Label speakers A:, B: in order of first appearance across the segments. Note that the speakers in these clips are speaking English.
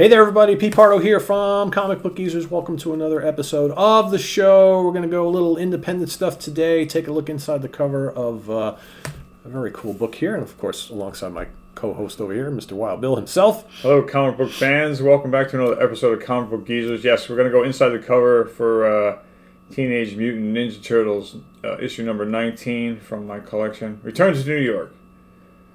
A: Hey there, everybody. Pete Pardo here from Comic Book Geezers. Welcome to another episode of the show. We're going to go a little independent stuff today. Take a look inside the cover of a very cool book here. And, of course, alongside my co-host over here, Mr. Wild Bill himself.
B: Hello, comic book fans. Welcome back to another episode of Comic Book Geezers. Yes, we're going to go inside the cover for Teenage Mutant Ninja Turtles, issue number 19 from my collection. Returns to New York.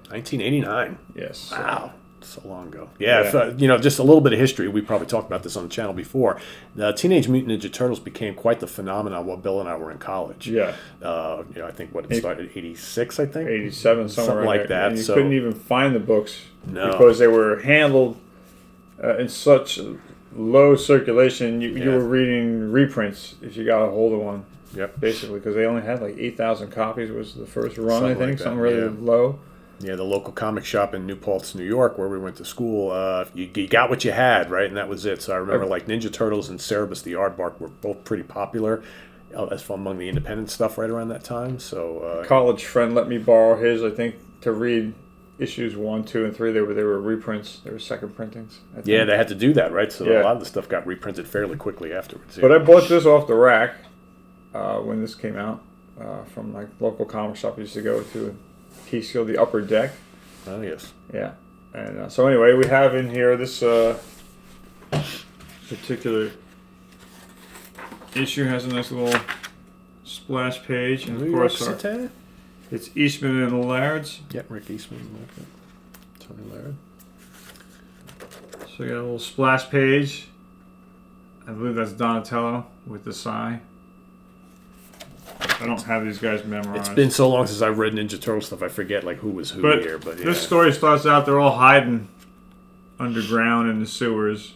A: 1989.
B: Yes.
A: Wow. So long ago. Yeah. If, just a little bit of history. We probably talked about this on the channel before. The Teenage Mutant Ninja Turtles became quite the phenomenon while Bill and I were in college.
B: Yeah.
A: I think it started 86, I think?
B: 87, something
A: like that.
B: And you couldn't even find the books because they were handled in such low circulation. You were reading reprints if you got a hold of one.
A: Yep.
B: Basically, because they only had like 8,000 copies was the first run,
A: something
B: I think.
A: Like
B: something really low.
A: Yeah, the local comic shop in New Paltz, New York, where we went to school, you got what you had, right? And that was it. So I remember like Ninja Turtles and Cerebus the Aardvark were both pretty popular as among the independent stuff right around that time. So
B: college friend let me borrow his, I think, to read issues 1, 2, and 3. They were reprints. They were second printings.
A: Yeah, they had to do that, right? So a lot of the stuff got reprinted fairly quickly afterwards.
B: But I bought this off the rack when this came out from like local comic shop I used to go to. Keysteel, the upper deck.
A: Oh, yes.
B: Yeah. And so anyway, we have in here this particular issue has a nice little splash page. And of course, it's Eastman and the Lairds.
A: Yep, Rick Eastman. Tony Laird.
B: So we got a little splash page. I believe that's Donatello with the sigh. I don't have these guys memorized.
A: It's been so long since I've read Ninja Turtle stuff, I forget like who was who here. But
B: this story starts out, they're all hiding underground in the sewers.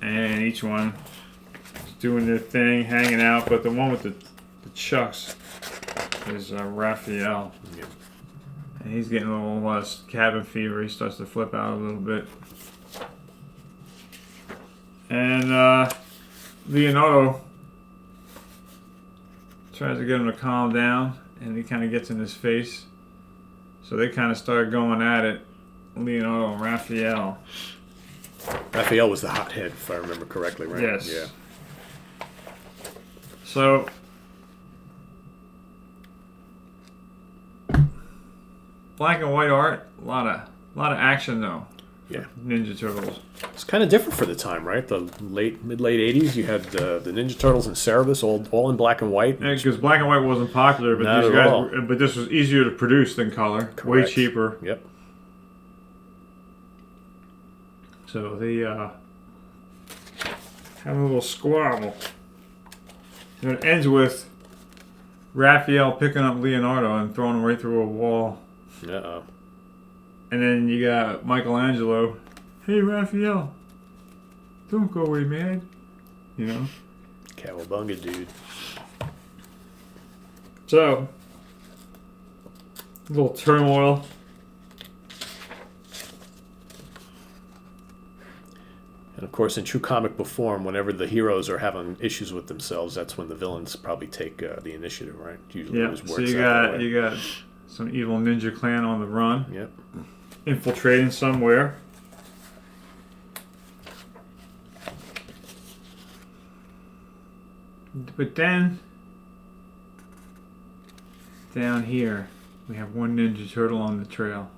B: And each one is doing their thing, hanging out. But the one with the chucks is Raphael.
A: Yep.
B: And he's getting a little less cabin fever. He starts to flip out a little bit. And Leonardo tries to get him to calm down, and he kind of gets in his face. So they kind of start going at it, Leonardo and Raphael.
A: Raphael was the hothead, if I remember correctly, right?
B: Yes.
A: Yeah.
B: So black and white art, a lot of action though.
A: Yeah.
B: Ninja Turtles.
A: It's kind of different for the time, right? The mid-late 80s, you had the Ninja Turtles and Cerebus all in black and white.
B: Yeah, because black and white wasn't popular, but these guys but this was easier to produce than color. Correct. Way cheaper.
A: Yep.
B: So they have a little squabble. And it ends with Raphael picking up Leonardo and throwing him right through a wall.
A: Uh-oh.
B: And then you got Michelangelo. Hey, Raphael. Don't go away, man. You know?
A: Cowabunga, dude.
B: So, a little turmoil.
A: And of course, in true comic book form, whenever the heroes are having issues with themselves, that's when the villains probably take the initiative, right? Usually
B: yeah. So you got some evil ninja clan on the run.
A: Yep.
B: Infiltrating somewhere. But then, down here, we have one Ninja Turtle on the trail.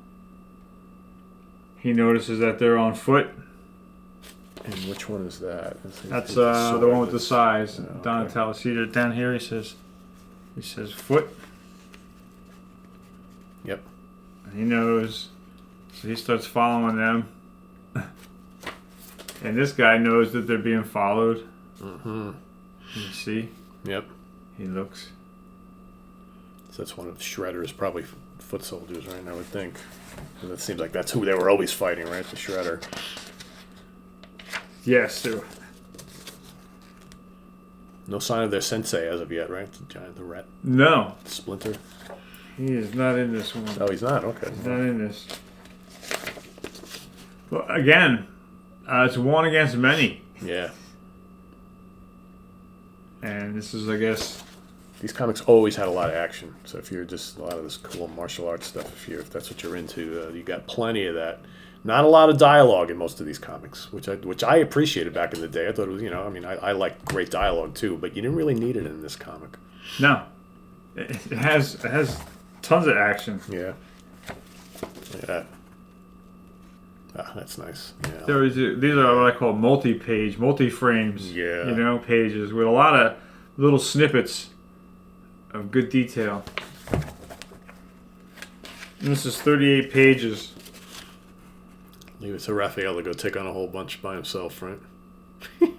B: He notices that they're on foot.
A: And which one is that?
B: That's the one with the size. Oh, Donatello. See it down here? He says foot.
A: Yep.
B: And he knows. So he starts following them. And this guy knows that they're being followed.
A: Mm-hmm.
B: You see?
A: Yep.
B: He looks.
A: So that's one of Shredder's probably foot soldiers, right? I would think. And it seems like that's who they were always fighting, right? The Shredder.
B: Yes, they were.
A: No sign of their sensei as of yet, right? The rat.
B: No.
A: Splinter.
B: He is not in this one.
A: Oh, he's not? Okay.
B: He's not in this. Well, again, it's one against many.
A: Yeah.
B: And this is, I guess,
A: These comics always had a lot of action. So if you're just a lot of this cool martial arts stuff, if that's what you're into, you got plenty of that. Not a lot of dialogue in most of these comics, which I appreciated back in the day. I thought it was, I mean, I like great dialogue too, but you didn't really need it in this comic.
B: No, it has tons of action.
A: Yeah. Yeah. Ah, that's nice. Yeah.
B: These are what I call multi-page, multi-frames.
A: Yeah.
B: Pages with a lot of little snippets of good detail. And this is 38 pages.
A: Leave it to Raphael to go take on a whole bunch by himself, right?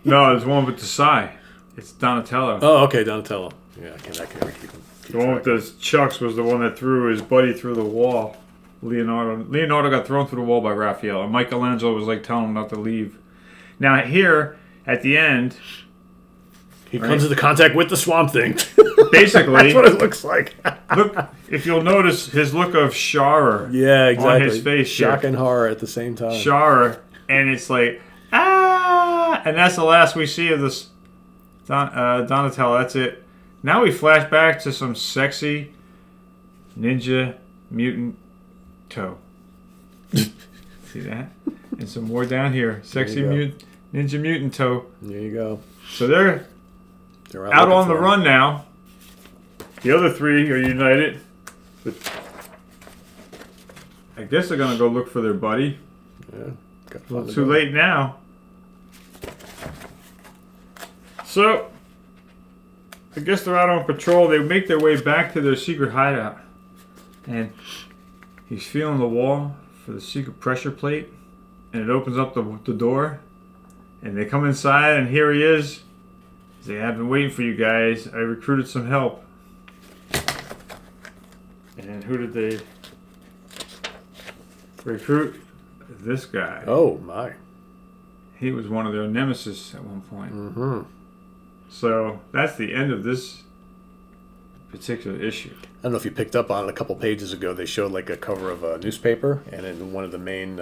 B: No, there's one with Desai. It's Donatello.
A: Oh, okay, Donatello. Yeah, I can't keep him.
B: The one with the chucks was the one that threw his buddy through the wall. Leonardo got thrown through the wall by Raphael, and Michelangelo was like telling him not to leave. Now here, at the end,
A: he comes into contact with the Swamp Thing.
B: Basically,
A: that's what it looks like.
B: Look, if you'll notice his look of horror,
A: yeah, exactly,
B: on his face,
A: shock
B: here.
A: And horror at the same time.
B: Horror, and it's like and that's the last we see of this Donatello. That's it. Now we flash back to some sexy Ninja Mutant Toe. See that? And some more down here. Sexy Ninja Mutant Toe.
A: There you go.
B: So they're out on the run now. The other three are united. But I guess they're going to go look for their buddy.
A: Yeah.
B: Well, too late now. So, I guess they're out on patrol. They make their way back to their secret hideout. And he's feeling the wall for the secret pressure plate. And it opens up the door. And they come inside, and here he is. He's like, I've been waiting for you guys. I recruited some help. And who did they recruit? This guy.
A: Oh, my.
B: He was one of their nemesis at one point.
A: Mm-hmm.
B: So that's the end of this particular issue.
A: I don't know if you picked up on it a couple pages ago. They showed like a cover of a newspaper, and in one of the main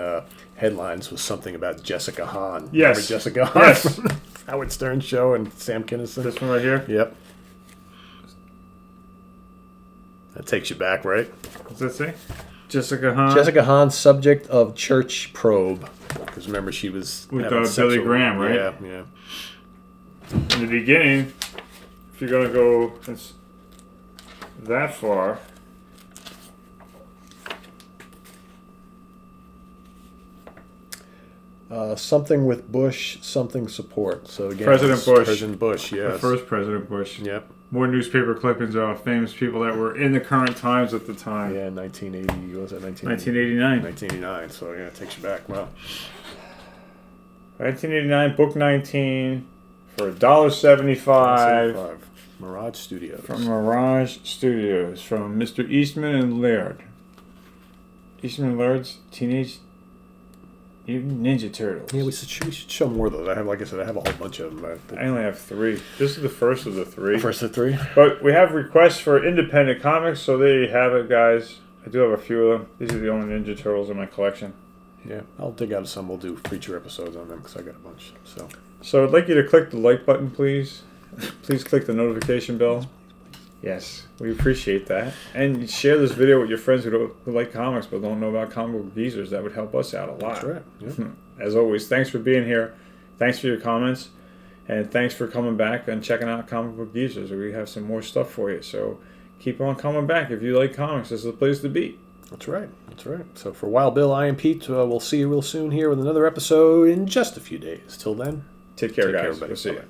A: headlines was something about Jessica Hahn.
B: Yes.
A: Remember Jessica Hahn from the Howard Stern show and Sam Kinison?
B: This one right here?
A: Yep. That takes you back, right?
B: What's that say? Jessica Hahn?
A: Jessica Hahn, subject of church probe. Because remember, she was...
B: With Billy Graham, right?
A: Yeah, yeah.
B: In the beginning, if you're going to go that far...
A: Something with Bush, something support. So again,
B: President Bush.
A: President Bush, yes.
B: The first President Bush.
A: Yep.
B: More newspaper clippings of famous people that were in the current times at the time.
A: Yeah, 1980. What was that?
B: 1989.
A: 1989. So yeah, it takes you back. Well,
B: 1989, book 19 for $1.75.
A: Mirage Studios.
B: From Mirage Studios, from Mr. Eastman and Laird. Eastman and Laird's Teenage Mutant Ninja Turtles.
A: Yeah, we should show more of those. I have, like I said, I have a whole bunch of them.
B: I only have 3. This is the first of the 3.
A: First of 3.
B: But we have requests for independent comics, so there you have it, guys. I do have a few of them. These are the only Ninja Turtles in my collection.
A: Yeah, I'll dig out some. We'll do feature episodes on them because I got a bunch.
B: So I'd like you to click the like button, please. Please click the notification bell. Yes, we appreciate that. And share this video with your friends who like comics but don't know about comic book geezers. That would help us out a lot.
A: That's right. Yeah.
B: As always, thanks for being here. Thanks for your comments. And thanks for coming back and checking out Comic Book Geezers. We have some more stuff for you. So keep on coming back. If you like comics, this is the place to be.
A: That's right. That's right. So for Wild Bill, I am Pete. We'll see you real soon here with another episode in just a few days. Till then,
B: take care, guys.
A: Everybody.
B: We'll see you.
A: Bye-bye.